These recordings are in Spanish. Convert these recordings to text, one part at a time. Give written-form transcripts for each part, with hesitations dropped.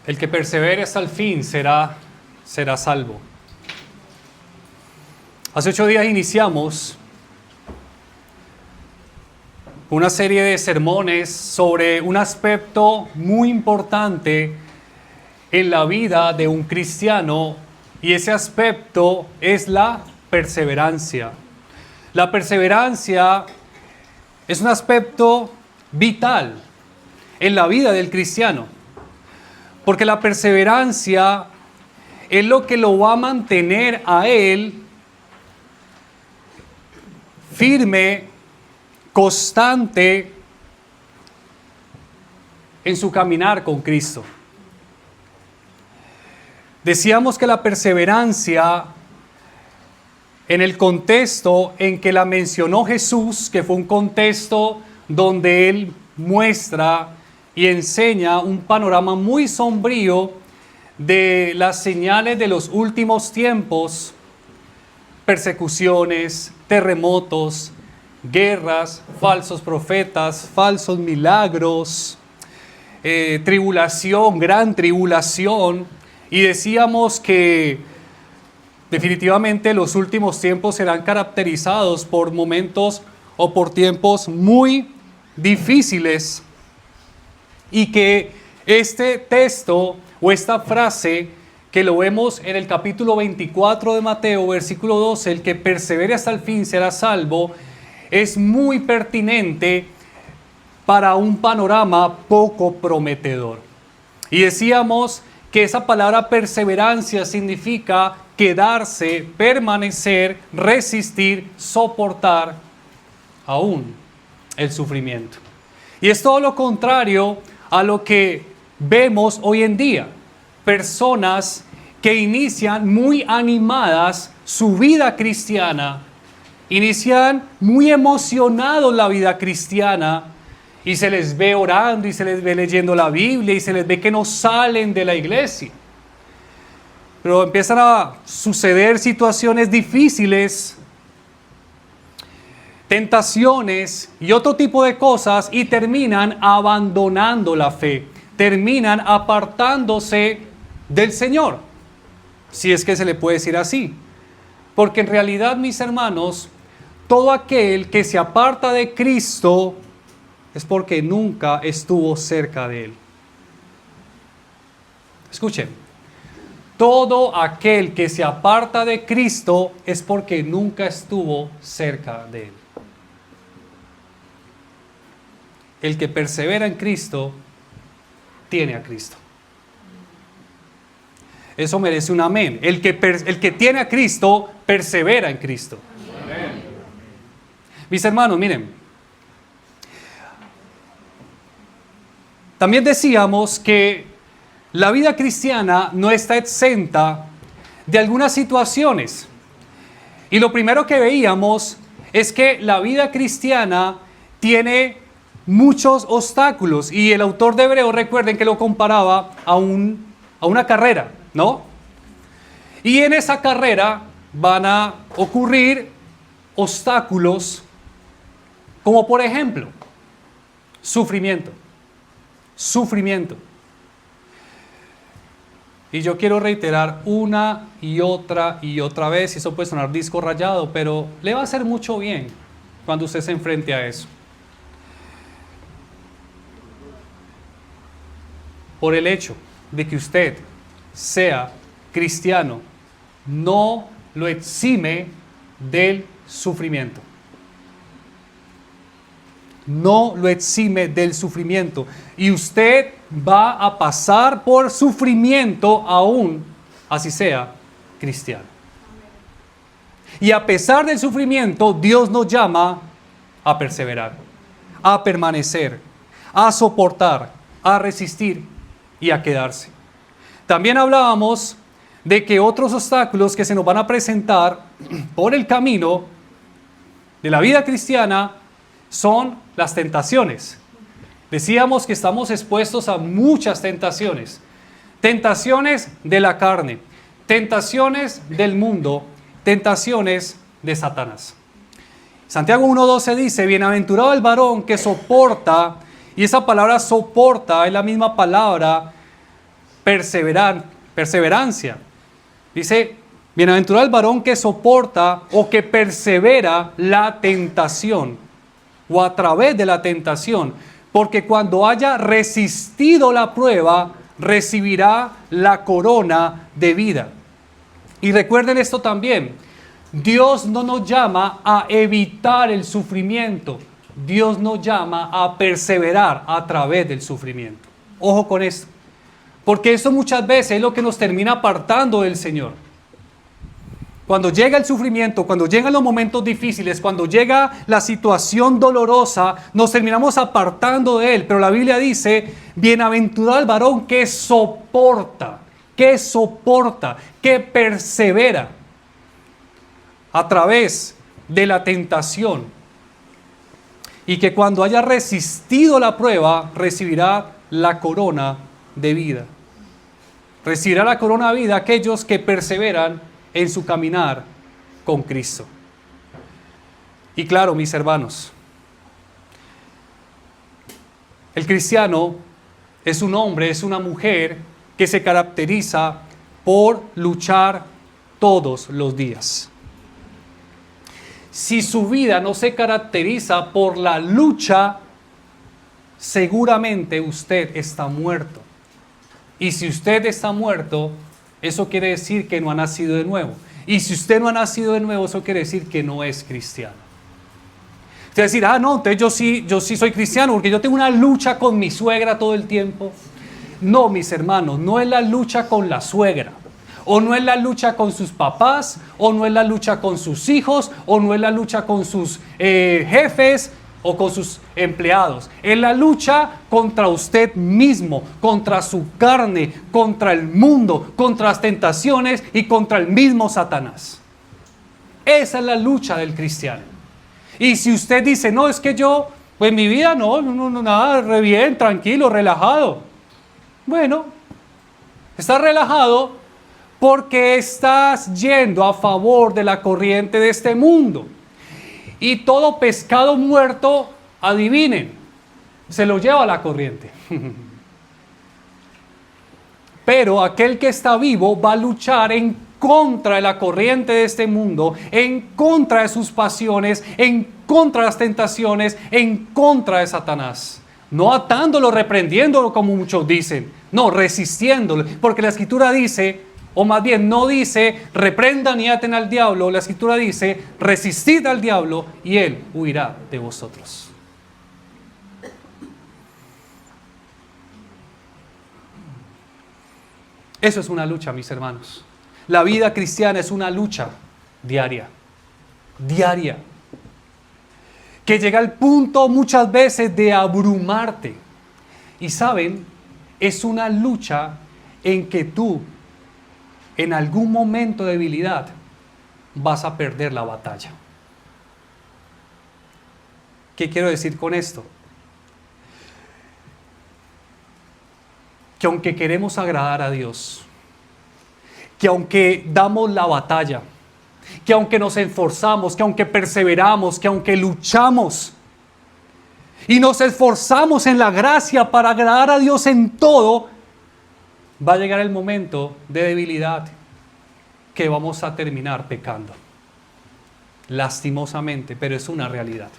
El que persevere hasta el fin será salvo. Hace 8 días iniciamos una serie de sermones sobre un aspecto muy importante en la vida de un cristiano, y ese aspecto es la perseverancia. La perseverancia es un aspecto vital en la vida del cristiano, porque la perseverancia es lo que lo va a mantener a él firme, constante en su caminar con Cristo. Decíamos que la perseverancia, en el contexto en que la mencionó Jesús, que fue un contexto donde Él muestra y enseña un panorama muy sombrío de las señales de los últimos tiempos: persecuciones, terremotos, guerras, falsos profetas, falsos milagros, tribulación, gran tribulación. Y decíamos que definitivamente los últimos tiempos serán caracterizados por momentos o por tiempos muy difíciles, y que este texto o esta frase que lo vemos en el capítulo 24 de Mateo, versículo 12, el que persevere hasta el fin será salvo, es muy pertinente para un panorama poco prometedor. Y decíamos que esa palabra perseverancia significa quedarse, permanecer, resistir, soportar aún el sufrimiento. Y es todo lo contrario a lo que vemos hoy en día. Personas que inician muy animadas su vida cristiana, inician muy emocionados la vida cristiana, y se les ve orando y se les ve leyendo la Biblia y se les ve que no salen de la iglesia. Pero empiezan a suceder situaciones difíciles, tentaciones y otro tipo de cosas, y terminan abandonando la fe, terminan apartándose del Señor, si es que se le puede decir así. Porque en realidad, mis hermanos, todo aquel que se aparta de Cristo es porque nunca estuvo cerca de Él. Escuchen, todo aquel que se aparta de Cristo es porque nunca estuvo cerca de Él. El que persevera en Cristo tiene a Cristo. Eso merece un amén. El que tiene a Cristo persevera en Cristo. Amén. Mis hermanos, miren. También decíamos que la vida cristiana no está exenta de algunas situaciones. Y lo primero que veíamos es que la vida cristiana tiene muchos obstáculos. Y el autor de Hebreos, recuerden que lo comparaba a una carrera, ¿no? Y en esa carrera van a ocurrir obstáculos como, por ejemplo, sufrimiento. Y yo quiero reiterar una y otra vez, y eso puede sonar disco rayado, pero le va a hacer mucho bien cuando usted se enfrente a eso. Por el hecho de que usted sea cristiano, no lo exime del sufrimiento. No lo exime del sufrimiento. Y usted va a pasar por sufrimiento aún así sea cristiano. Y a pesar del sufrimiento, Dios nos llama a perseverar, a permanecer, a soportar, a resistir y a quedarse. También hablábamos de que otros obstáculos que se nos van a presentar por el camino de la vida cristiana son las tentaciones. Decíamos que estamos expuestos a muchas tentaciones. Tentaciones de la carne, tentaciones del mundo, tentaciones de Satanás. Santiago 1:12 dice: bienaventurado el varón que soporta, y esa palabra soporta es la misma palabra perseverancia. Dice, bienaventurado el varón que soporta o que persevera la tentación o a través de la tentación, porque cuando haya resistido la prueba, recibirá la corona de vida. Y recuerden esto también, Dios no nos llama a evitar el sufrimiento, Dios nos llama a perseverar a través del sufrimiento. Ojo con esto, porque eso muchas veces es lo que nos termina apartando del Señor. Cuando llega el sufrimiento, cuando llegan los momentos difíciles, cuando llega la situación dolorosa, nos terminamos apartando de Él. Pero la Biblia dice, bienaventurado el varón que soporta, que persevera a través de la tentación. Y que cuando haya resistido la prueba, recibirá la corona de vida. Recibirá la corona de vida aquellos que perseveran en su caminar con Cristo. Y claro, mis hermanos, el cristiano es un hombre, es una mujer que se caracteriza por luchar todos los días. Si su vida no se caracteriza por la lucha, seguramente usted está muerto. Y si usted está muerto, eso quiere decir que no ha nacido de nuevo. Y si usted no ha nacido de nuevo, eso quiere decir que no es cristiano. Usted va a decir, no, entonces yo sí soy cristiano porque yo tengo una lucha con mi suegra todo el tiempo. No, mis hermanos, no es la lucha con la suegra. O no es la lucha con sus papás, o no es la lucha con sus hijos, o no es la lucha con sus jefes, o con sus empleados. Es la lucha contra usted mismo, contra su carne, contra el mundo, contra las tentaciones y contra el mismo Satanás. Esa es la lucha del cristiano. Y si usted dice, no, es que yo, pues mi vida no, nada, re bien, tranquilo, relajado. Bueno, está relajado porque estás yendo a favor de la corriente de este mundo. Y todo pescado muerto, adivinen, se lo lleva la corriente. Pero aquel que está vivo va a luchar en contra de la corriente de este mundo, en contra de sus pasiones, en contra de las tentaciones, en contra de Satanás. No atándolo, reprendiéndolo como muchos dicen, no, resistiéndolo, porque la Escritura dice, o más bien no dice, reprendan y aten al diablo. La Escritura dice, resistid al diablo y él huirá de vosotros. Eso es una lucha, mis hermanos. La vida cristiana es una lucha diaria. Diaria. Que llega al punto muchas veces de abrumarte. Y saben, es una lucha en que tú, en algún momento de debilidad, vas a perder la batalla. ¿Qué quiero decir con esto? Que aunque queremos agradar a Dios, que aunque damos la batalla, que aunque nos esforzamos, que aunque perseveramos, que aunque luchamos y nos esforzamos en la gracia para agradar a Dios en todo, va a llegar el momento de debilidad que vamos a terminar pecando. Lastimosamente, pero es una realidad.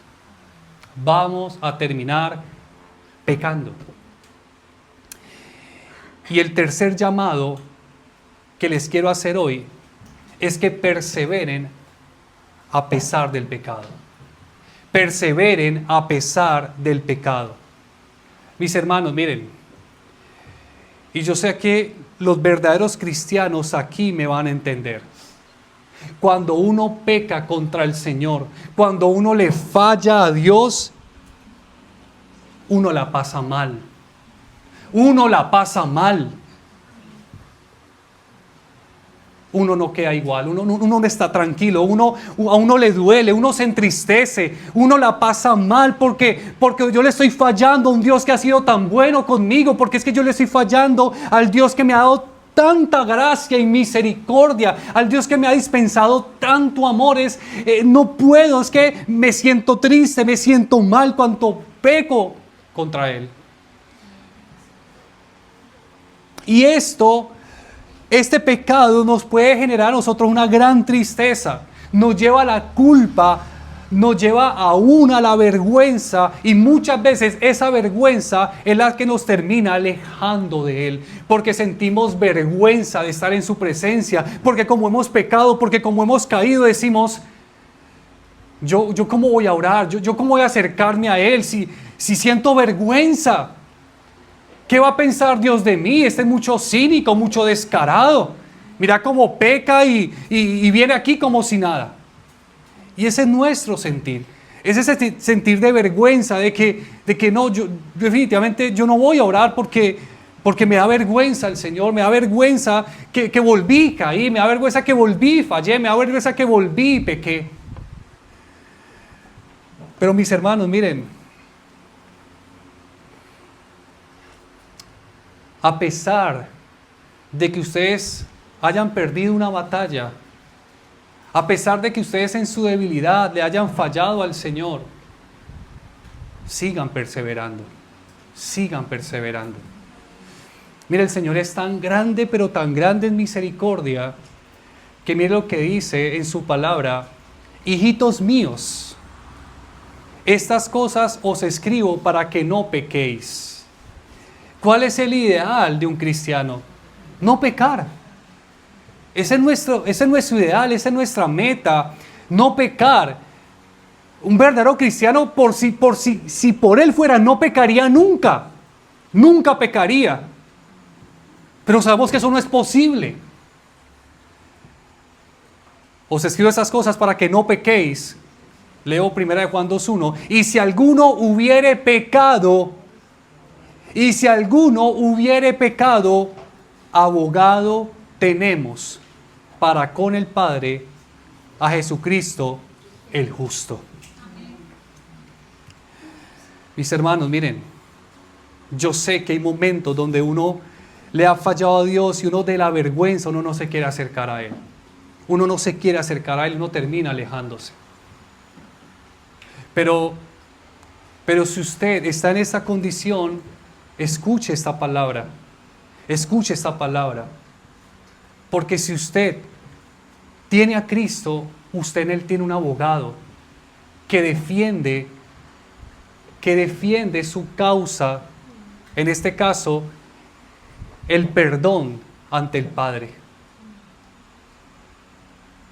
Vamos a terminar pecando. Y el tercer llamado que les quiero hacer hoy es que perseveren a pesar del pecado. Perseveren a pesar del pecado. Mis hermanos, miren, y yo sé que los verdaderos cristianos aquí me van a entender. Cuando uno peca contra el Señor, cuando uno le falla a Dios, uno la pasa mal. Uno la pasa mal. Uno no queda igual, uno no está tranquilo, a uno le duele, uno se entristece, uno la pasa mal porque yo le estoy fallando a un Dios que ha sido tan bueno conmigo, porque es que yo le estoy fallando al Dios que me ha dado tanta gracia y misericordia, al Dios que me ha dispensado tanto amor. No puedo, es que me siento triste, me siento mal cuando peco contra Él. Y este pecado nos puede generar a nosotros una gran tristeza, nos lleva a la culpa, nos lleva aún a la vergüenza, y muchas veces esa vergüenza es la que nos termina alejando de Él, porque sentimos vergüenza de estar en su presencia, porque como hemos pecado, porque como hemos caído, decimos, yo cómo voy a orar, yo cómo voy a acercarme a Él si siento vergüenza. ¿Qué va a pensar Dios de mí? Este es mucho cínico, mucho descarado. Mira cómo peca y viene aquí como si nada. Y ese es nuestro sentir. Es ese sentir de vergüenza, de que no, yo definitivamente yo no voy a orar porque me da vergüenza el Señor, me da vergüenza que volví, caí, me da vergüenza que volví, fallé, me da vergüenza que volví, pequé. Pero mis hermanos, miren, a pesar de que ustedes hayan perdido una batalla, a pesar de que ustedes en su debilidad le hayan fallado al Señor, sigan perseverando, sigan perseverando. Mire, el Señor es tan grande, pero tan grande en misericordia, que mire lo que dice en su palabra: hijitos míos, estas cosas os escribo para que no pequéis. ¿Cuál es el ideal de un cristiano? No pecar. Ese es nuestro ideal, esa es nuestra meta, no pecar. Un verdadero cristiano, si por él fuera, no pecaría nunca. Nunca pecaría. Pero sabemos que eso no es posible. Os escribo esas cosas para que no pequéis. Leo 1 Juan 2:1. Y si alguno hubiere pecado, abogado tenemos para con el Padre, a Jesucristo el justo. Mis hermanos, miren, yo sé que hay momentos donde uno le ha fallado a Dios y uno de la vergüenza, uno no se quiere acercar a Él. Uno no se quiere acercar a Él, uno termina alejándose. Pero si usted está en esa condición, escuche esta palabra. Escuche esta palabra. Porque si usted tiene a Cristo, usted en Él tiene un abogado que defiende su causa, en este caso, el perdón ante el Padre.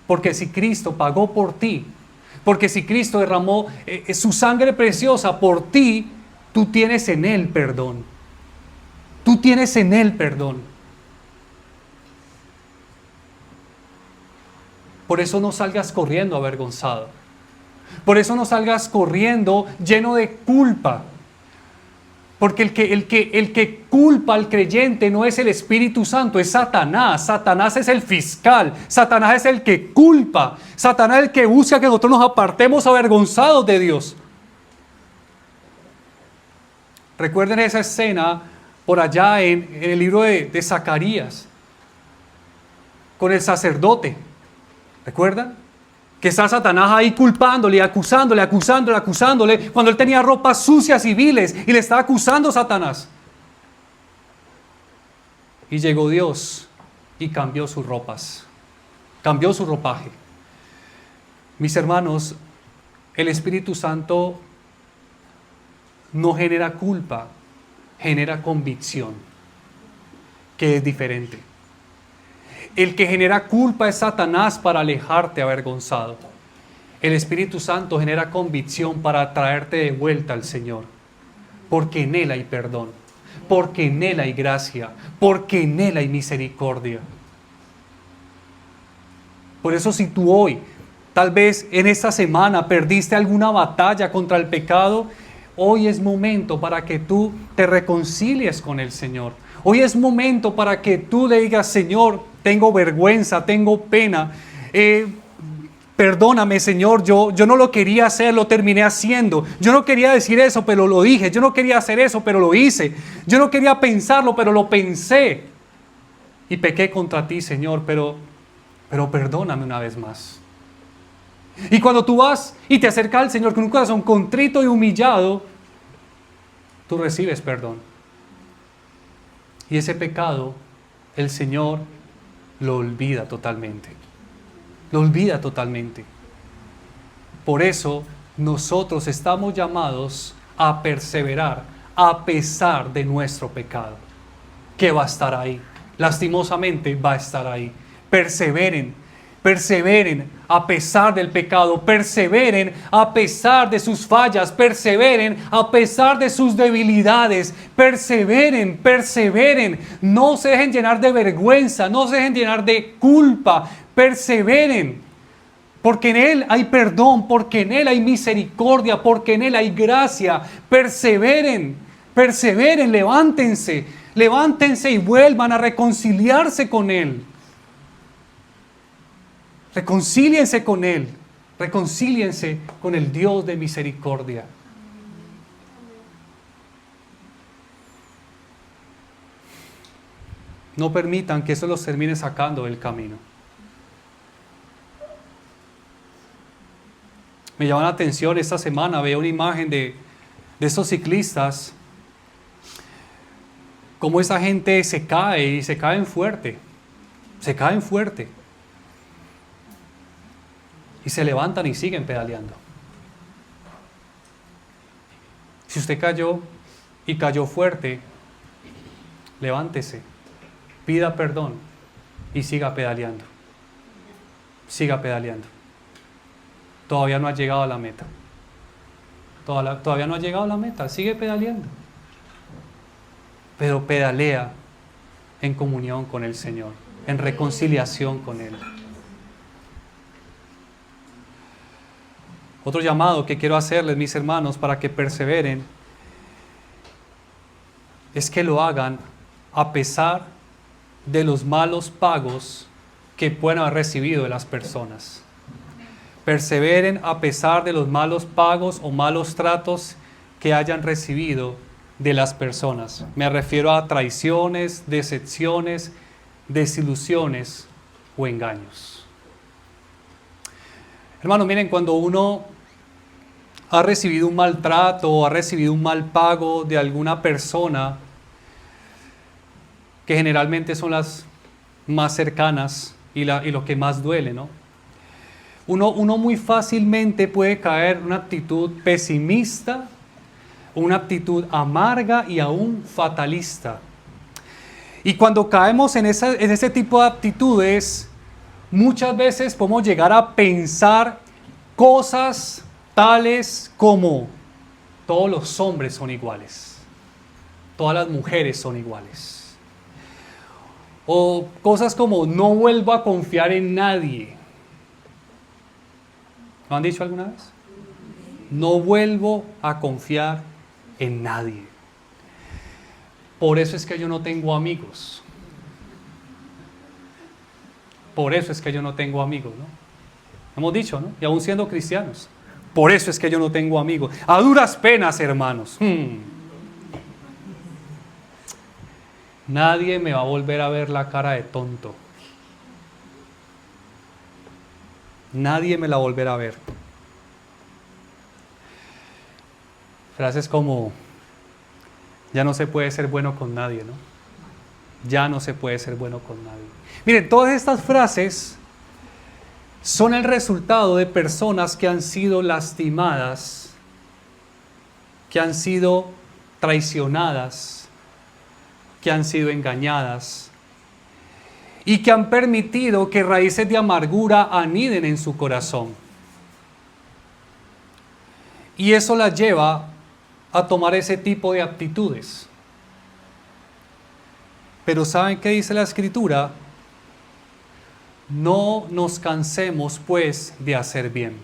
Porque si Cristo pagó por ti, porque si Cristo derramó su sangre preciosa por ti, tú tienes en Él perdón. Tú tienes en Él perdón. Por eso no salgas corriendo avergonzado. Por eso no salgas corriendo lleno de culpa. Porque el que culpa al creyente no es el Espíritu Santo, es Satanás. Satanás es el fiscal. Satanás es el que culpa. Satanás es el que busca que nosotros nos apartemos avergonzados de Dios. Recuerden esa escena por allá en el libro de Zacarías, con el sacerdote. ¿Recuerdan? Que está Satanás ahí culpándole, acusándole, cuando él tenía ropas sucias y viles y le estaba acusando a Satanás. Y llegó Dios y cambió sus ropas, cambió su ropaje. Mis hermanos, el Espíritu Santo no genera culpa, genera convicción, que es diferente. El que genera culpa es Satanás para alejarte avergonzado. El Espíritu Santo genera convicción para traerte de vuelta al Señor. Porque en Él hay perdón. Porque en Él hay gracia. Porque en Él hay misericordia. Por eso si tú hoy, tal vez en esta semana, perdiste alguna batalla contra el pecado, hoy es momento para que tú te reconcilies con el Señor. Hoy es momento para que tú le digas: Señor, tengo vergüenza, tengo pena, perdóname, Señor, yo no lo quería hacer, lo terminé haciendo. Yo no quería decir eso, pero lo dije. Yo no quería hacer eso, pero lo hice. Yo no quería pensarlo, pero lo pensé. Y pequé contra ti, Señor, pero perdóname una vez más. Y cuando tú vas y te acercas al Señor con un corazón contrito y humillado, tú recibes perdón. Y ese pecado el Señor lo olvida totalmente. Lo olvida totalmente. Por eso nosotros estamos llamados a perseverar a pesar de nuestro pecado, que va a estar ahí. Lastimosamente va a estar ahí. Perseveren, perseveren a pesar del pecado, perseveren a pesar de sus fallas, perseveren a pesar de sus debilidades, perseveren, perseveren, no se dejen llenar de vergüenza, no se dejen llenar de culpa, perseveren, porque en Él hay perdón, porque en Él hay misericordia, porque en Él hay gracia, perseveren, perseveren, levántense, levántense y vuelvan a reconciliarse con Él. Reconcíliense con Él, reconcíliense con el Dios de misericordia. No permitan que eso los termine sacando del camino. Me llama la atención esta semana, veo una imagen de estos ciclistas, cómo esa gente se cae y se caen fuerte, se caen fuerte. Y se levantan y siguen pedaleando. Si usted cayó y cayó fuerte, levántese, pida perdón y siga pedaleando. Siga pedaleando. Todavía no ha llegado a la meta. Todavía no ha llegado a la meta, sigue pedaleando. Pero pedalea en comunión con el Señor, en reconciliación con Él. Otro llamado que quiero hacerles, mis hermanos, para que perseveren, es que lo hagan a pesar de los malos pagos que puedan haber recibido de las personas. Perseveren a pesar de los malos pagos o malos tratos que hayan recibido de las personas. Me refiero a traiciones, decepciones, desilusiones o engaños. Hermanos, miren, cuando uno ha recibido un maltrato o ha recibido un mal pago de alguna persona, que generalmente son las más cercanas y lo que más duele, ¿no? Uno muy fácilmente puede caer en una actitud pesimista, una actitud amarga y aún fatalista. Y cuando caemos en ese tipo de actitudes, muchas veces podemos llegar a pensar cosas tales como: todos los hombres son iguales, todas las mujeres son iguales. O cosas como: no vuelvo a confiar en nadie. ¿Lo han dicho alguna vez? No vuelvo a confiar en nadie. Por eso es que yo no tengo amigos. Por eso es que yo no tengo amigos, ¿no? Hemos dicho, ¿no? Y aún siendo cristianos. Por eso es que yo no tengo amigos. A duras penas, hermanos. Nadie me va a volver a ver la cara de tonto. Nadie me la volverá a ver. Frases como: ya no se puede ser bueno con nadie, ¿no? Ya no se puede ser bueno con nadie. Miren, todas estas frases son el resultado de personas que han sido lastimadas, que han sido traicionadas, que han sido engañadas y que han permitido que raíces de amargura aniden en su corazón. Y eso las lleva a tomar ese tipo de actitudes. Pero ¿saben qué dice la Escritura? No nos cansemos pues de hacer bien,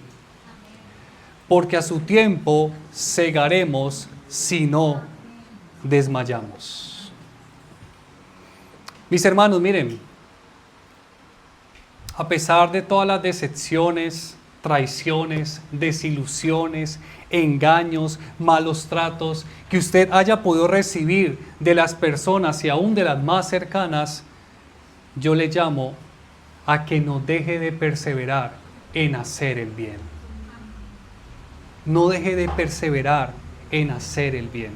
porque a su tiempo segaremos si no desmayamos. Mis hermanos, miren, a pesar de todas las decepciones, traiciones, desilusiones, engaños, malos tratos que usted haya podido recibir de las personas y aún de las más cercanas, yo le llamo a que no deje de perseverar en hacer el bien. No deje de perseverar en hacer el bien.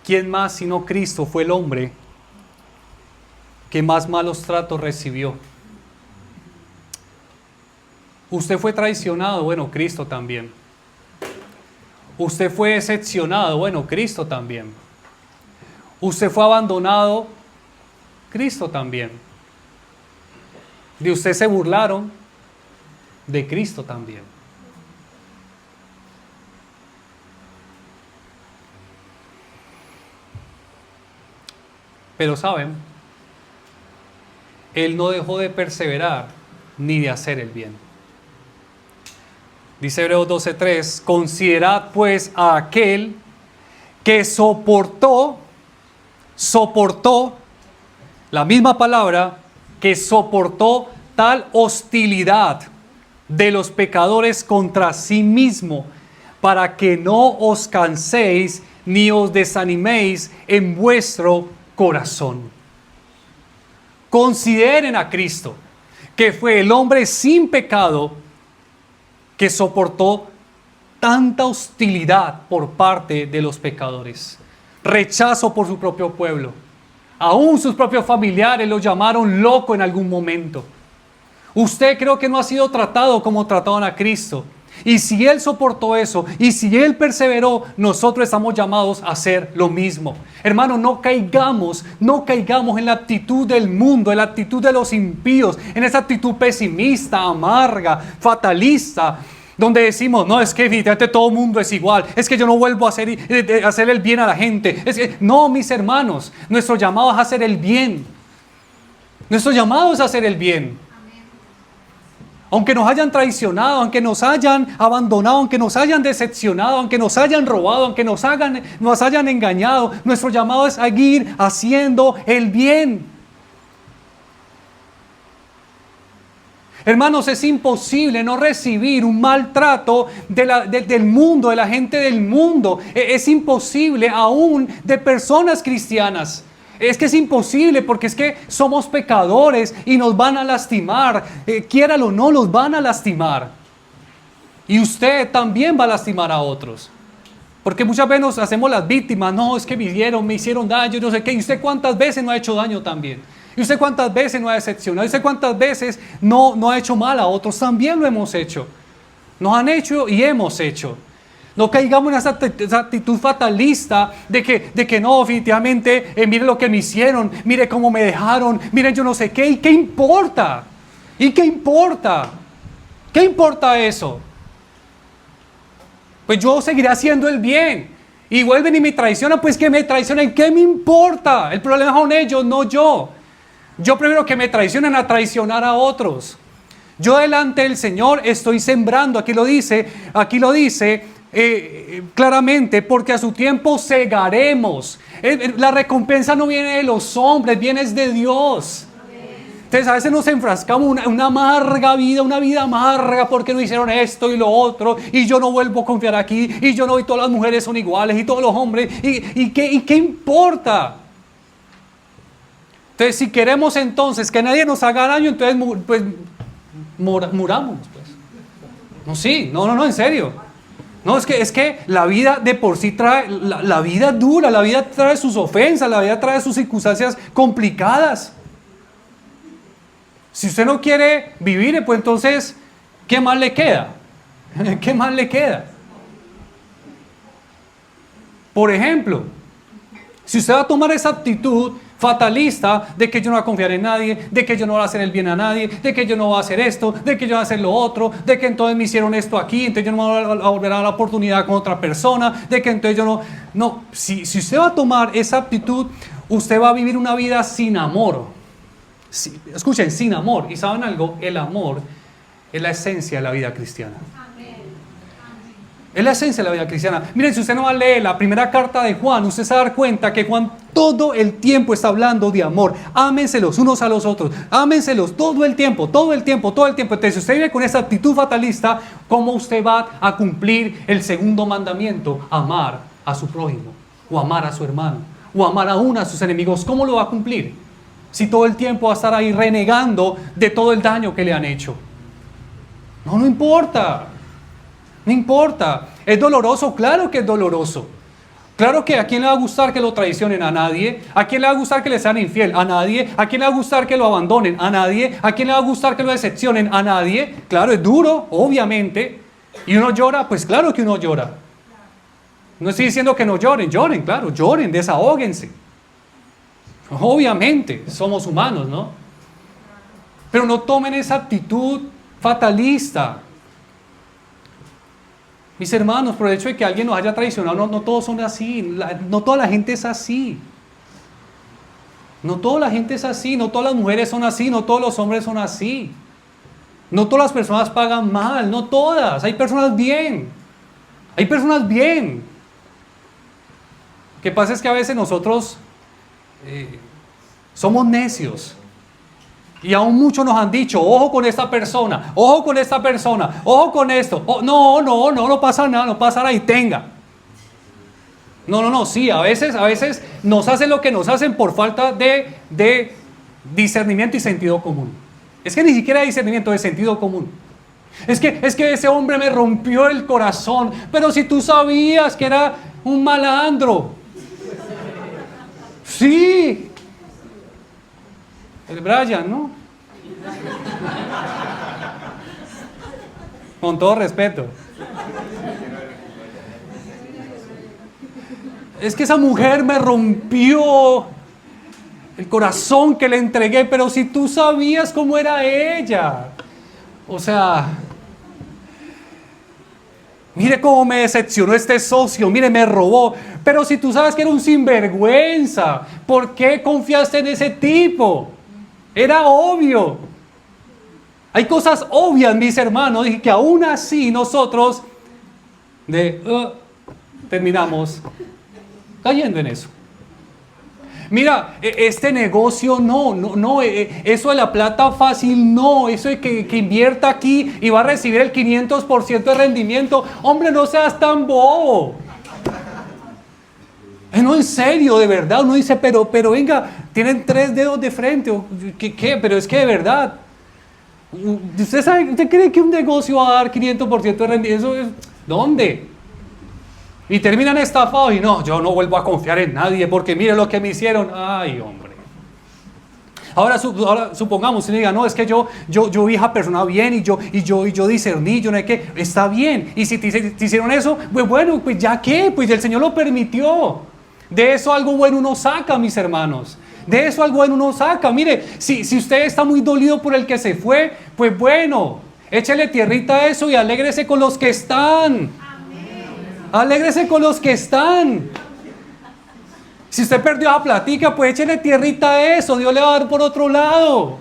¿quién más sino Cristo fue el hombre que más malos tratos recibió? Usted fue traicionado, bueno, Cristo también. Usted fue decepcionado, bueno, Cristo también. Usted fue abandonado, Cristo también. De usted se burlaron, de Cristo también. Pero saben, Él no dejó de perseverar ni de hacer el bien. Dice Hebreos 12:3, considerad pues a aquel que soportó, la misma palabra, que soportó tal hostilidad de los pecadores contra sí mismo, para que no os canséis ni os desaniméis en vuestro corazón. Consideren a Cristo, que fue el hombre sin pecado, que soportó tanta hostilidad por parte de los pecadores, rechazo por su propio pueblo. Aún sus propios familiares lo llamaron loco en algún momento. Usted creo que no ha sido tratado como trataban a Cristo. Y si Él soportó eso, y si Él perseveró, nosotros estamos llamados a hacer lo mismo. Hermano, no caigamos en la actitud del mundo, en la actitud de los impíos, en esa actitud pesimista, amarga, fatalista, donde decimos, no, es que evidentemente todo el mundo es igual, es que yo no vuelvo a hacer el bien a la gente. No, mis hermanos, nuestro llamado es a hacer el bien. Nuestro llamado es a hacer el bien. Aunque nos hayan traicionado, aunque nos hayan abandonado, aunque nos hayan decepcionado, aunque nos hayan robado, aunque nos hayan engañado, nuestro llamado es seguir haciendo el bien. Hermanos, es imposible no recibir un maltrato del mundo, de la gente del mundo. Es imposible aún de personas cristianas. Es que es imposible porque es que somos pecadores y nos van a lastimar. Quiéralo o no, los van a lastimar. Y usted también va a lastimar a otros. Porque muchas veces nos hacemos las víctimas. No, es que me hicieron daño, no sé qué. ¿Y usted cuántas veces no ha hecho daño también? ¿Y usted cuántas veces no ha decepcionado? ¿Y usted cuántas veces no ha hecho mal a otros? También lo hemos hecho. Nos han hecho y hemos hecho. No caigamos en esa actitud fatalista de que no, definitivamente, mire lo que me hicieron, mire cómo me dejaron, mire yo no sé qué. ¿Y qué importa? ¿Y qué importa? ¿Qué importa eso? Pues yo seguiré haciendo el bien. Y vuelven y me traicionan, pues que me traicionen. ¿Qué me importa? El problema son ellos, no yo. Yo prefiero que me traicionen a traicionar a otros. Yo delante del Señor estoy sembrando, aquí lo dice claramente, porque a su tiempo segaremos. La recompensa no viene de los hombres, viene de Dios. Entonces a veces nos enfrascamos en una amarga vida, una vida amarga porque no hicieron esto y lo otro, y yo no vuelvo a confiar aquí, y yo no, y todas las mujeres son iguales, y todos los hombres, ¿y qué importa? Entonces si queremos entonces que nadie nos haga daño, entonces pues muramos pues. No, en serio. No, es que la vida de por sí trae, la vida dura, la vida trae sus ofensas, la vida trae sus circunstancias complicadas. Si usted no quiere vivir, pues entonces, ¿qué más le queda? ¿Qué más le queda? Por ejemplo, si usted va a tomar esa actitud fatalista de que yo no voy a confiar en nadie, de que yo no voy a hacer el bien a nadie, de que yo no voy a hacer esto, de que yo voy a hacer lo otro, de que entonces me hicieron esto aquí, entonces yo no me voy a volver a la oportunidad con otra persona, de que entonces yo no... No, si usted va a tomar esa actitud, usted va a vivir una vida sin amor. Escuchen, sin amor. ¿Y saben algo? El amor es la esencia de la vida cristiana. Es la esencia de la vida cristiana. Miren, si usted no va a leer la primera carta de Juan, usted se va a dar cuenta que Juan todo el tiempo está hablando de amor. Ámenselos unos a los otros. Ámenselos todo el tiempo. Entonces, si usted vive con esa actitud fatalista, ¿cómo usted va a cumplir el segundo mandamiento? Amar a su prójimo, o amar a su hermano, o amar aún a sus enemigos. ¿Cómo lo va a cumplir? Si todo el tiempo va a estar ahí renegando de todo el daño que le han hecho. No importa. No importa. ¿Es doloroso? Claro que es doloroso. Claro que ¿a quién le va a gustar que lo traicionen? A nadie. ¿A quién le va a gustar que le sean infiel? A nadie. ¿A quién le va a gustar que lo abandonen? A nadie. ¿A quién le va a gustar que lo decepcionen? A nadie. Claro, es duro, obviamente. ¿Y uno llora? Pues claro que uno llora. No estoy diciendo que no lloren, lloren, claro, lloren, desahóguense. Obviamente, somos humanos, ¿no? Pero no tomen esa actitud fatalista. Mis hermanos, por el hecho de que alguien nos haya traicionado, no todos son así, no toda la gente es así. No toda la gente es así, no todas las mujeres son así, no todos los hombres son así. No todas las personas pagan mal, no todas, hay personas bien. Hay personas bien. Lo que pasa es que a veces nosotros somos necios. Y aún muchos nos han dicho, ojo con esta persona, ojo con esta persona, ojo con esto. Oh, no pasa nada, no pasa nada y tenga. No, sí, a veces nos hacen lo que nos hacen por falta de discernimiento y sentido común. Es que ni siquiera hay discernimiento, es sentido común. Es que ese hombre me rompió el corazón, pero si tú sabías que era un malandro. Sí. El Brian, ¿no? Con todo respeto. Es que esa mujer me rompió el corazón que le entregué, pero si tú sabías cómo era ella. O sea, mire cómo me decepcionó este socio, mire, me robó. Pero si tú sabes que era un sinvergüenza, ¿por qué confiaste en ese tipo? Era obvio. Hay cosas obvias, mis hermanos, y que aún así nosotros terminamos cayendo en eso. Mira, este negocio no, eso de la plata fácil no, eso de que invierta aquí y va a recibir el 500% de rendimiento. Hombre, no seas tan bobo. No, en serio, de verdad, uno dice, pero venga, tienen 3 dedos de frente, ¿qué? Pero es que de verdad, ¿usted cree que un negocio va a dar 500% de rendimiento? ¿Eso es dónde? Y terminan estafados y no, yo no vuelvo a confiar en nadie porque mire lo que me hicieron. Ay, hombre. Ahora supongamos, usted diga, no, es que yo vi a esa persona bien y yo discerní, yo no sé qué, está bien. Y si te hicieron eso, pues bueno, pues ya qué, pues el Señor lo permitió. De eso algo bueno uno saca, mis hermanos. De eso algo bueno uno saca. Mire, si usted está muy dolido por el que se fue, pues bueno, échele tierrita a eso y alégrese con los que están. Alégrese con los que están. Si usted perdió la platica, pues échele tierrita a eso. Dios le va a dar por otro lado.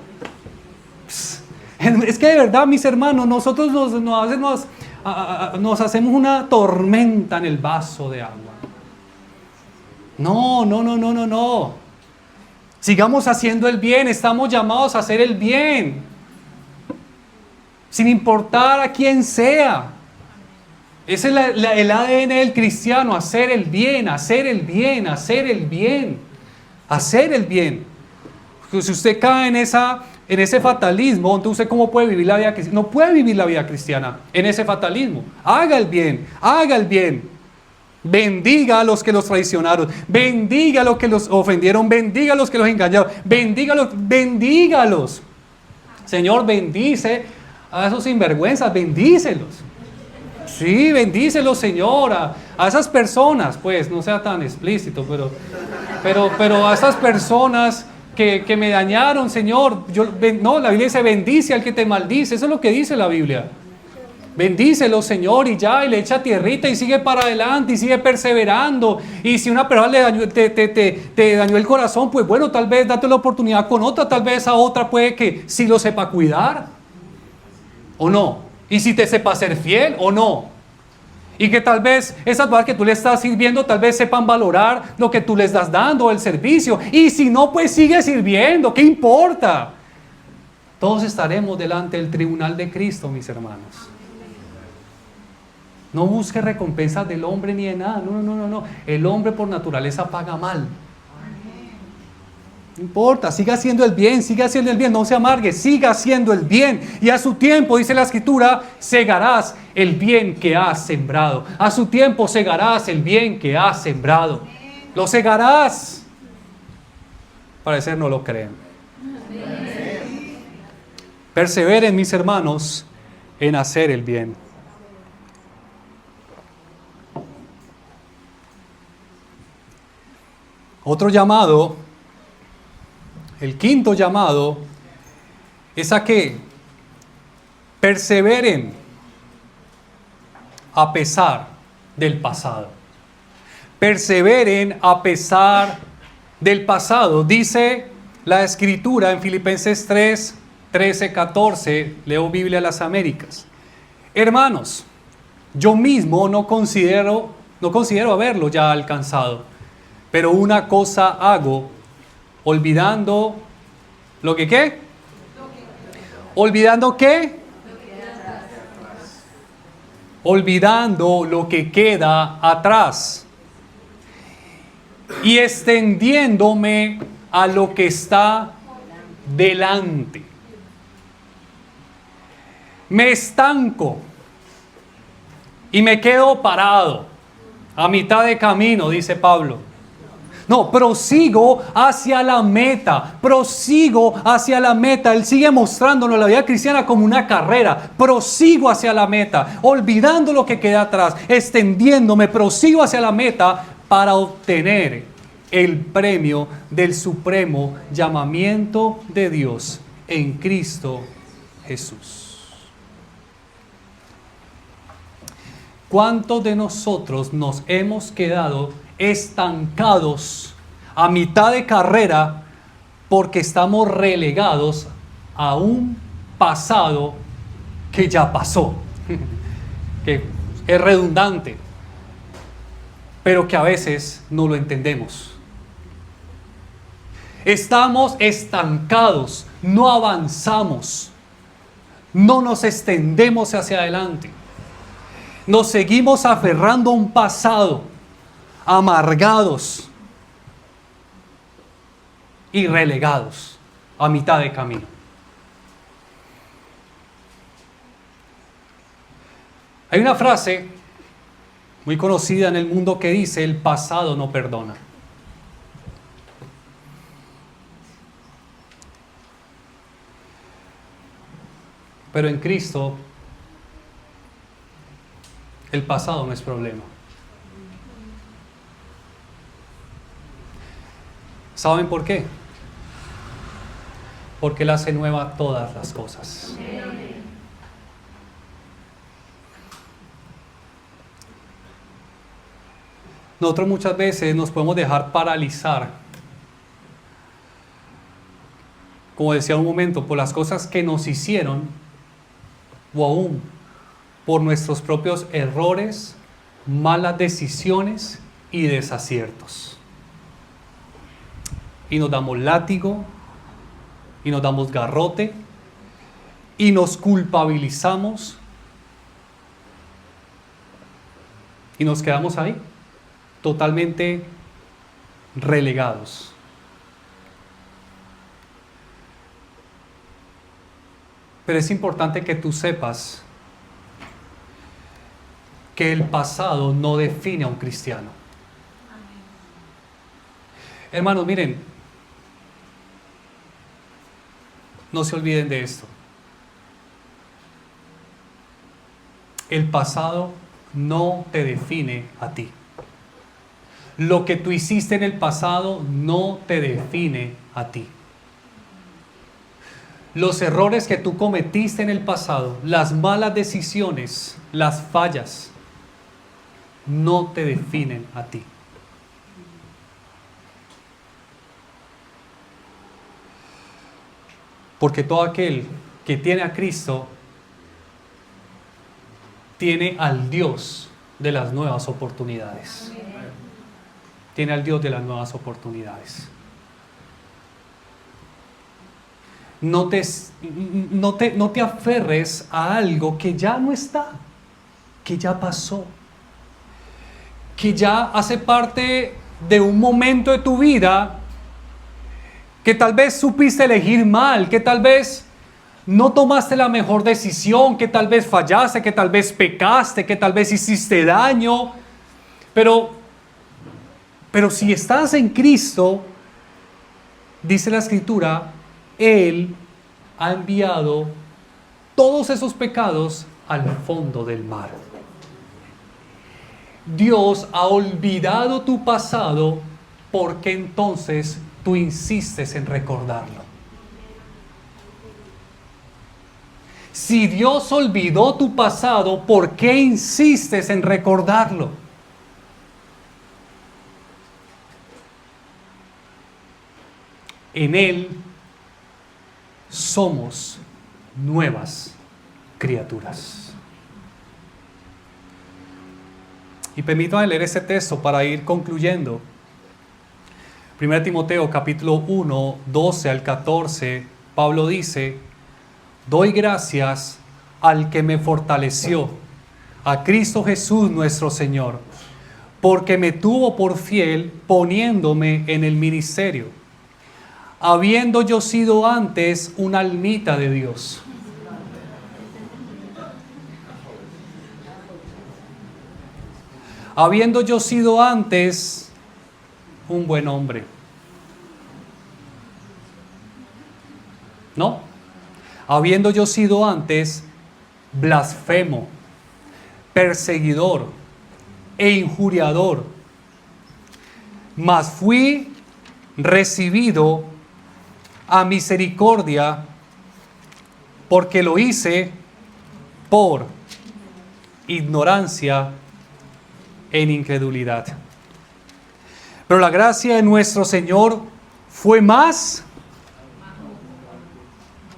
Es que de verdad, mis hermanos, nosotros nos hacemos una tormenta en el vaso de agua. No. Sigamos haciendo el bien. Estamos llamados a hacer el bien. Sin importar a quién sea. Ese es el ADN del cristiano, hacer el bien, hacer el bien, hacer el bien, hacer el bien. Si usted cae en ese fatalismo, entonces ¿usted cómo puede vivir la vida cristiana? No puede vivir la vida cristiana en ese fatalismo. Haga el bien, haga el bien. Bendiga a los que los traicionaron, bendiga a los que los ofendieron, bendiga a los que los engañaron, bendígalos. Señor, bendice a esos sinvergüenzas, bendícelos. Sí, bendícelos, Señor, a esas personas, pues, no sea tan explícito, pero a esas personas que me dañaron, Señor. La Biblia dice, bendice al que te maldice, eso es lo que dice la Biblia. Bendícelos, Señor, y le echa tierrita y sigue para adelante y sigue perseverando. Y si una persona te dañó el corazón, pues bueno, tal vez date la oportunidad con otra, tal vez a otra puede que sí lo sepa cuidar, o no. Y si te sepa ser fiel o no. Y que tal vez esas personas que tú le estás sirviendo, tal vez sepan valorar lo que tú les estás dando, el servicio. Y si no, pues sigue sirviendo. ¿Qué importa? Todos estaremos delante del tribunal de Cristo, mis hermanos. No busque recompensas del hombre ni de nada. No. El hombre por naturaleza paga mal. No importa, siga haciendo el bien, siga haciendo el bien, no se amargue, siga haciendo el bien. Y a su tiempo, dice la Escritura, segarás el bien que has sembrado. A su tiempo segarás el bien que has sembrado. Lo segarás. Parecer no lo creen. Perseveren, mis hermanos, en hacer el bien. Otro llamado, el quinto llamado, es a que perseveren a pesar del pasado. Perseveren a pesar del pasado. Dice la Escritura en Filipenses 3, 13, 14, leo Biblia a las Américas. Hermanos, yo mismo no considero haberlo ya alcanzado, pero una cosa hago, olvidando lo que ¿qué? ¿Olvidando qué? Olvidando lo que queda atrás y extendiéndome a lo que está delante. Me estanco y me quedo parado a mitad de camino, dice Pablo. No, prosigo hacia la meta, prosigo hacia la meta. Él sigue mostrándonos la vida cristiana como una carrera. Prosigo hacia la meta, olvidando lo que queda atrás, extendiéndome, prosigo hacia la meta para obtener el premio del supremo llamamiento de Dios en Cristo Jesús. ¿Cuántos de nosotros nos hemos quedado estancados a mitad de carrera porque estamos relegados a un pasado que ya pasó? Que es redundante, pero que a veces no lo entendemos. Estamos estancados, no avanzamos, no nos extendemos hacia adelante. Nos seguimos aferrando a un pasado, amargados y relegados a mitad de camino. Hay una frase muy conocida en el mundo que dice: el pasado no perdona. Pero en Cristo el pasado no es problema. ¿Saben por qué? Porque Él hace nueva todas las cosas. Nosotros muchas veces nos podemos dejar paralizar, como decía un momento, por las cosas que nos hicieron, o aún por nuestros propios errores, malas decisiones y desaciertos. Y nos damos látigo, y nos damos garrote, y nos culpabilizamos, y nos quedamos ahí, totalmente relegados. Pero es importante que tú sepas que el pasado no define a un cristiano. Hermanos, miren, no se olviden de esto. El pasado no te define a ti. Lo que tú hiciste en el pasado no te define a ti. Los errores que tú cometiste en el pasado, las malas decisiones, las fallas, no te definen a ti. Porque todo aquel que tiene a Cristo tiene al Dios de las nuevas oportunidades. Tiene al Dios de las nuevas oportunidades. No te aferres a algo que ya no está, que ya pasó, que ya hace parte de un momento de tu vida que tal vez supiste elegir mal, que tal vez no tomaste la mejor decisión, que tal vez fallaste, que tal vez pecaste, que tal vez hiciste daño. Pero si estás en Cristo, dice la Escritura, Él ha enviado todos esos pecados al fondo del mar. Dios ha olvidado tu pasado, ¿por qué entonces tú insistes en recordarlo? Si Dios olvidó tu pasado, ¿por qué insistes en recordarlo? En Él somos nuevas criaturas. Y permítanme leer ese texto para ir concluyendo. 1 Timoteo capítulo 1, 12 al 14, Pablo dice: doy gracias al que me fortaleció, a Cristo Jesús nuestro Señor, porque me tuvo por fiel poniéndome en el ministerio, habiendo yo sido antes una almita de Dios. Habiendo yo sido antes un buen hombre. ¿No? Habiendo yo sido antes blasfemo, perseguidor e injuriador, mas fui recibido a misericordia, porque lo hice por ignorancia en incredulidad. Pero la gracia de nuestro Señor fue más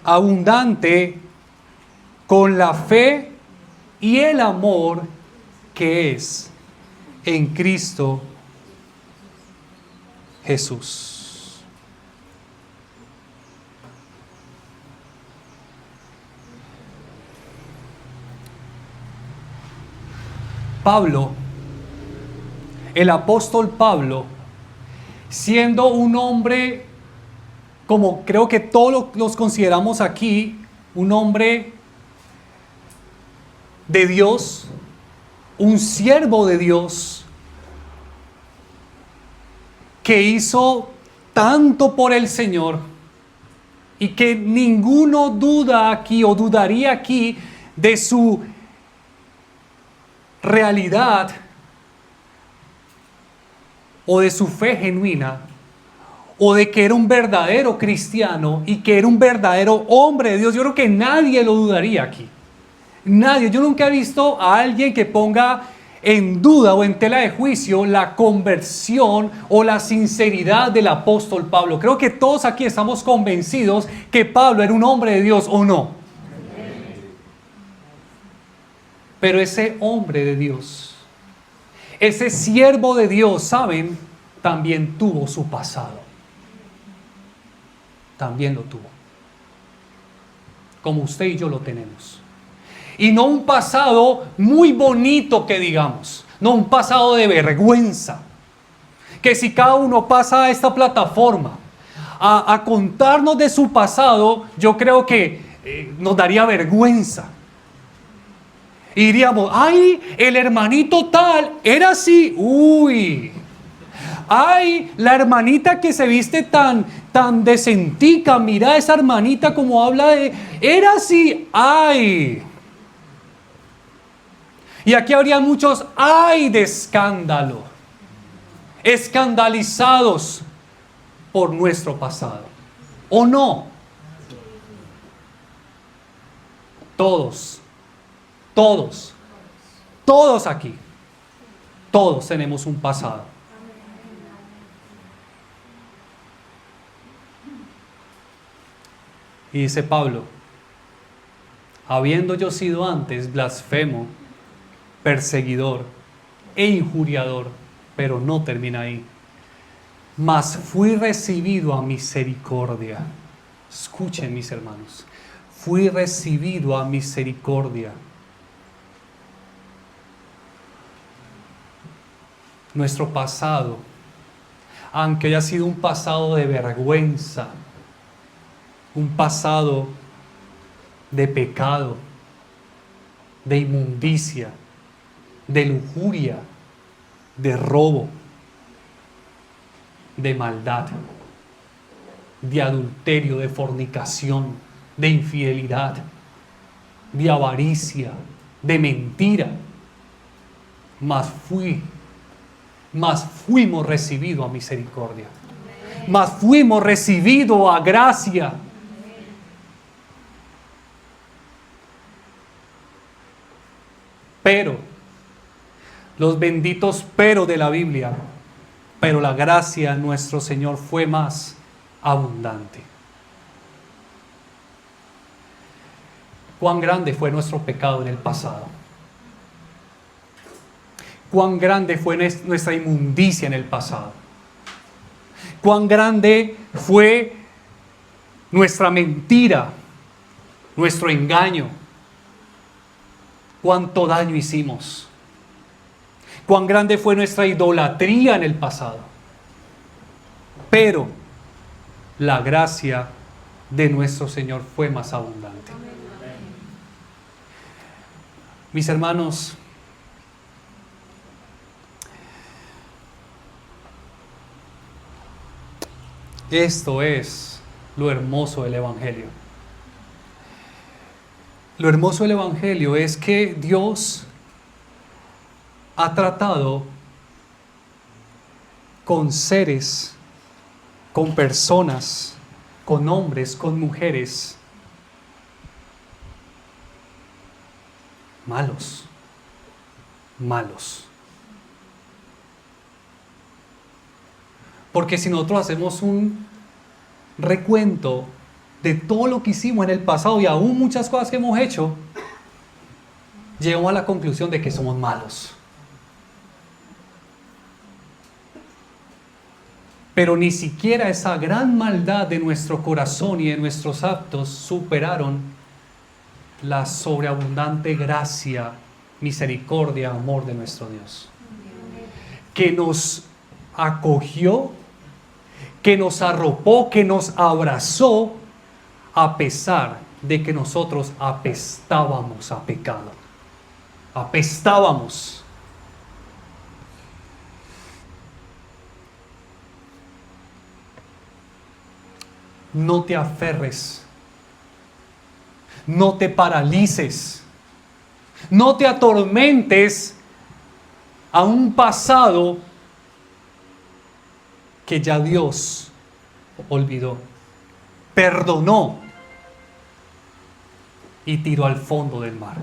abundante con la fe y el amor que es en Cristo Jesús. Pablo, el apóstol Pablo, siendo un hombre, como creo que todos los consideramos aquí, un hombre de Dios, un siervo de Dios, que hizo tanto por el Señor, y que ninguno duda aquí o dudaría aquí de su realidad o de su fe genuina, o de que era un verdadero cristiano y que era un verdadero hombre de Dios. Yo creo que nadie lo dudaría aquí. Nadie. Yo nunca he visto a alguien que ponga en duda o en tela de juicio la conversión o la sinceridad del apóstol Pablo. Creo que todos aquí estamos convencidos que Pablo era un hombre de Dios, ¿o no? Pero ese hombre de Dios, ese siervo de Dios, ¿saben? También tuvo su pasado. También lo tuvo. Como usted y yo lo tenemos. Y no un pasado muy bonito que digamos. No un pasado de vergüenza. Que si cada uno pasa a esta plataforma a contarnos de su pasado, yo creo que nos daría vergüenza. Y diríamos, ay, el hermanito tal era así, uy. Ay, la hermanita que se viste tan decentica, mira esa hermanita como habla de, era así, ay. Y aquí habría muchos ay de escándalo, escandalizados por nuestro pasado, ¿o no? Todos aquí, todos tenemos un pasado. Y dice Pablo, habiendo yo sido antes blasfemo, perseguidor e injuriador, pero no termina ahí, mas fui recibido a misericordia. Escuchen, mis hermanos, fui recibido a misericordia. Nuestro pasado aunque haya sido un pasado de vergüenza, un pasado de pecado, de inmundicia, de lujuria, de robo, de maldad, de adulterio, de fornicación, de infidelidad, de avaricia, de mentira, mas fuimos recibidos a misericordia, mas fuimos recibidos a gracia. Pero, los benditos pero de la Biblia, pero la gracia de nuestro Señor fue más abundante. Cuán grande fue nuestro pecado en el pasado. Cuán grande fue nuestra inmundicia en el pasado. Cuán grande fue nuestra mentira, nuestro engaño. Cuánto daño hicimos. Cuán grande fue nuestra idolatría en el pasado. Pero la gracia de nuestro Señor fue más abundante. Mis hermanos, esto es lo hermoso del Evangelio. Lo hermoso del Evangelio es que Dios ha tratado con seres, con personas, con hombres, con mujeres malos. Porque si nosotros hacemos un recuento de todo lo que hicimos en el pasado y aún muchas cosas que hemos hecho, llegamos a la conclusión de que somos malos. Pero ni siquiera esa gran maldad de nuestro corazón y de nuestros actos superaron la sobreabundante gracia, misericordia, amor de nuestro Dios, que nos acogió, que nos arropó, que nos abrazó, a pesar de que nosotros apestábamos a pecado. Apestábamos. No te aferres. No te paralices. No te atormentes a un pasado que ya Dios olvidó, perdonó y tiró al fondo del mar.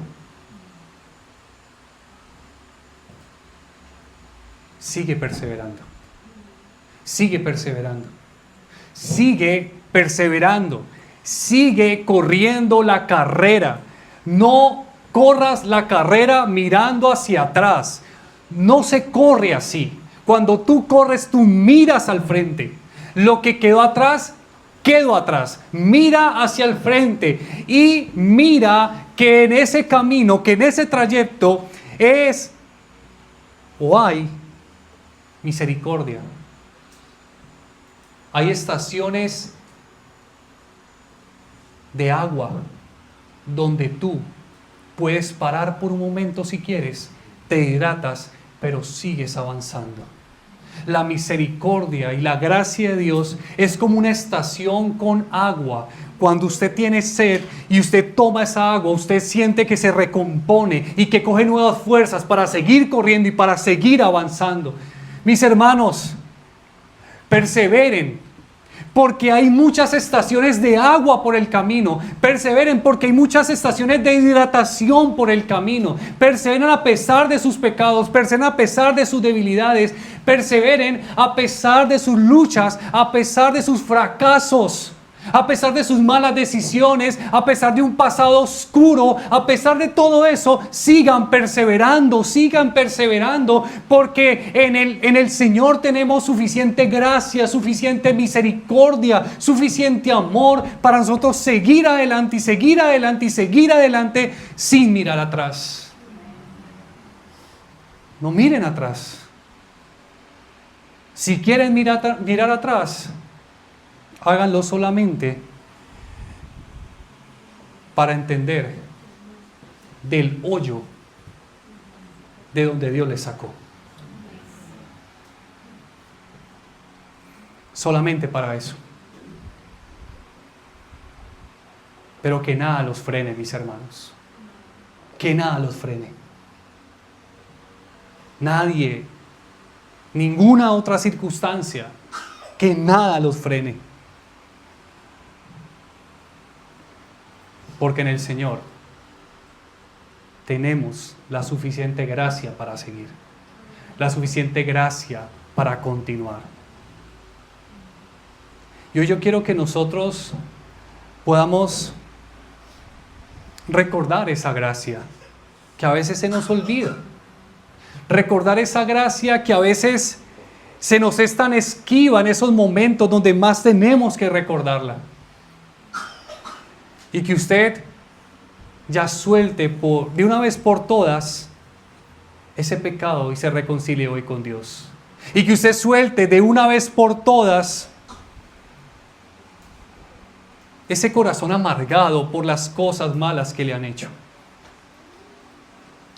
Sigue perseverando. Sigue perseverando. Sigue perseverando. Sigue corriendo la carrera. No corras la carrera mirando hacia atrás. No se corre así. Cuando tú corres, tú miras al frente. Lo que quedó atrás, quedó atrás. Mira hacia el frente y mira que en ese camino, que en ese trayecto es o hay misericordia. Hay estaciones de agua donde tú puedes parar por un momento si quieres, te hidratas, pero sigues avanzando. La misericordia y la gracia de Dios es como una estación con agua. Cuando usted tiene sed y usted toma esa agua, usted siente que se recompone y que coge nuevas fuerzas para seguir corriendo y para seguir avanzando. Mis hermanos, perseveren, porque hay muchas estaciones de agua por el camino. Perseveren porque hay muchas estaciones de hidratación por el camino. Perseveren a pesar de sus pecados, perseveren a pesar de sus debilidades, perseveren a pesar de sus luchas, a pesar de sus fracasos, a pesar de sus malas decisiones, a pesar de un pasado oscuro, a pesar de todo eso, sigan perseverando, porque en el Señor tenemos suficiente gracia, suficiente misericordia, suficiente amor para nosotros seguir adelante y seguir adelante y seguir adelante sin mirar atrás. No miren atrás. Si quieren mirar atrás, háganlo solamente para entender del hoyo de donde Dios les sacó. Solamente para eso. Pero que nada los frene, mis hermanos. Que nada los frene. Nadie, ninguna otra circunstancia, que nada los frene. Porque en el Señor tenemos la suficiente gracia para seguir, la suficiente gracia para continuar. Y hoy yo quiero que nosotros podamos recordar esa gracia que a veces se nos olvida. Recordar esa gracia que a veces se nos es tan esquiva en esos momentos donde más tenemos que recordarla. Y que usted ya suelte de una vez por todas ese pecado y se reconcilie hoy con Dios. Y que usted suelte de una vez por todas ese corazón amargado por las cosas malas que le han hecho.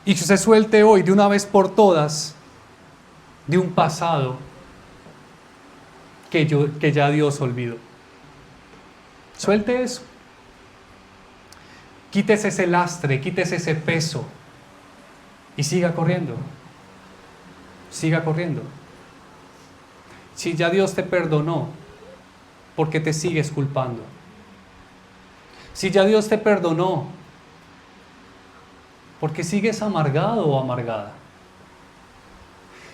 Y que usted suelte hoy de una vez por todas de un pasado que ya Dios olvidó. Suelte eso. Quítese ese lastre, quítese ese peso y siga corriendo. Siga corriendo. Si ya Dios te perdonó, ¿por qué te sigues culpando? Si ya Dios te perdonó, ¿por qué sigues amargado o amargada?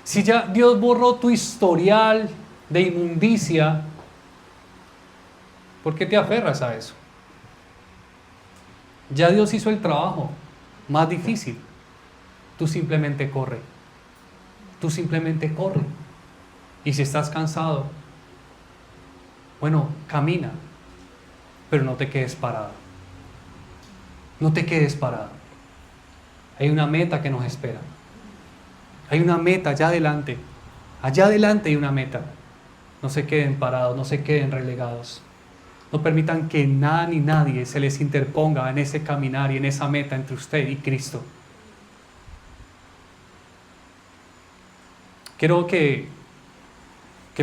Si ya Dios borró tu historial de inmundicia, ¿por qué te aferras a eso? Ya Dios hizo el trabajo más difícil. Tú simplemente corre. Tú simplemente corre. Y si estás cansado, bueno, camina, pero no te quedes parado. No te quedes parado. Hay una meta que nos espera. Hay una meta allá adelante. Allá adelante hay una meta. No se queden parados, no se queden relegados. No permitan que nada ni nadie se les interponga en ese caminar y en esa meta entre usted y Cristo. Quiero que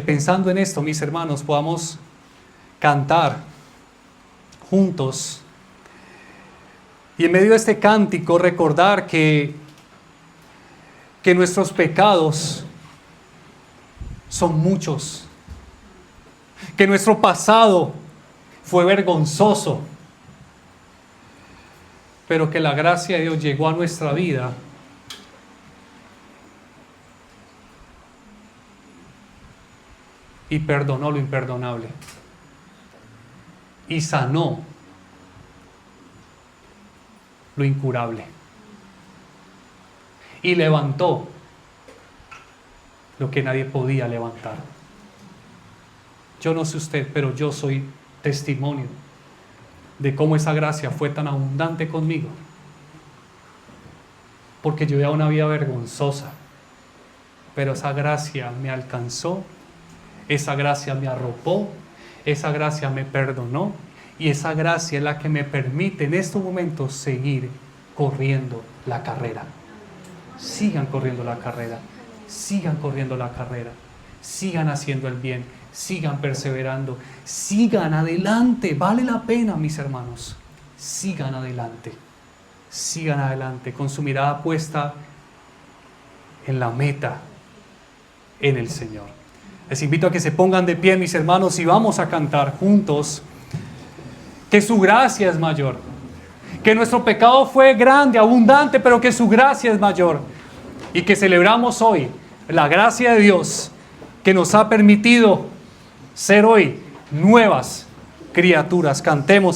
pensando en esto, mis hermanos, podamos cantar juntos y en medio de este cántico recordar que nuestros pecados son muchos, que nuestro pasado fue vergonzoso, pero que la gracia de Dios llegó a nuestra vida y perdonó lo imperdonable y sanó lo incurable y levantó lo que nadie podía levantar. Yo no sé usted, pero yo soy testimonio de cómo esa gracia fue tan abundante conmigo, porque yo llevaba una vida vergonzosa, pero esa gracia me alcanzó, esa gracia me arropó, esa gracia me perdonó y esa gracia es la que me permite en estos momentos seguir corriendo la carrera. Sigan corriendo la carrera, sigan corriendo la carrera, sigan haciendo el bien, sigan perseverando, sigan adelante. Vale la pena, mis hermanos. Sigan adelante con su mirada puesta en la meta, en el Señor. Les invito a que se pongan de pie, mis hermanos, y vamos a cantar juntos que su gracia es mayor, que nuestro pecado fue grande, abundante, pero que su gracia es mayor, y que celebramos hoy la gracia de Dios que nos ha permitido ser hoy nuevas criaturas. Cantemos.